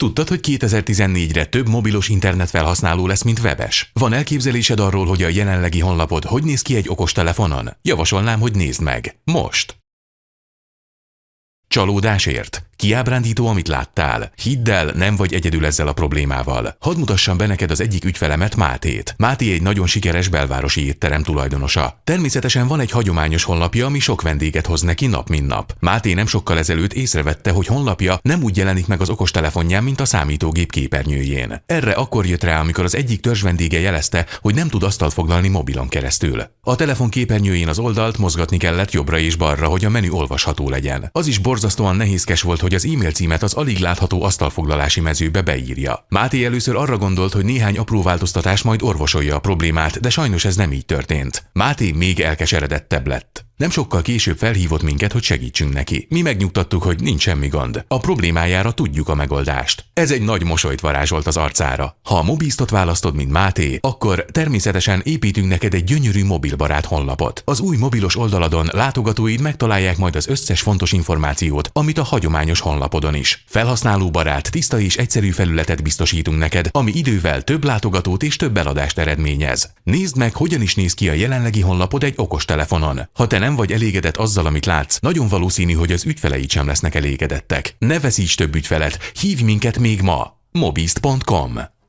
Tudtad, hogy 2014-re több mobilos internetfelhasználó lesz, mint webes? Van elképzelésed arról, hogy a jelenlegi honlapod hogy néz ki egy okostelefonon? Javasolnám, hogy nézd meg. Most! Csalódásért? Kiábrándító, amit láttál? Hidd el, nem vagy egyedül ezzel a problémával. Hadd mutassam be neked az egyik ügyfelemet, Mátét. Máté egy nagyon sikeres belvárosi étterem tulajdonosa. Természetesen van egy hagyományos honlapja, ami sok vendéget hoz neki nap mint nap. Máté nem sokkal ezelőtt észrevette, hogy honlapja nem úgy jelenik meg az okostelefonján, mint a számítógép képernyőjén. Erre akkor jött rá, amikor az egyik törzsvendége jelezte, hogy nem tud asztalt foglalni mobilon keresztül. A telefon képernyőjén az oldalt mozgatni kellett jobbra és balra, hogy a menü olvasható legyen. Az is borzasztóan nehézkes volt, hogy az e-mail címet az alig látható asztalfoglalási mezőbe beírja. Máté először arra gondolt, hogy néhány apró változtatás majd orvosolja a problémát, de sajnos ez nem így történt. Máté még elkeseredettebb lett. Nem sokkal később felhívott minket, hogy segítsünk neki. Mi megnyugtattuk, hogy nincs semmi gond. A problémájára tudjuk a megoldást. Ez egy nagy mosolyt varázsolt az arcára. Ha a Mobiztot választod, mint Máté, akkor természetesen építünk neked egy gyönyörű mobilbarát honlapot. Az új mobilos oldaladon látogatóid megtalálják majd az összes fontos információt, amit a hagyományos honlapodon is. Felhasználóbarát, tiszta és egyszerű felületet biztosítunk neked, ami idővel több látogatót és több eladást eredményez. Nézd meg, hogyan is néz ki a jelenlegi honlapod egy okostelefonon. Ha te nem vagy elégedett azzal, amit látsz, nagyon valószínű, hogy az ügyfeleid sem lesznek elégedettek. Ne veszíts több ügyfelet, hívj minket még ma! Mobizt.com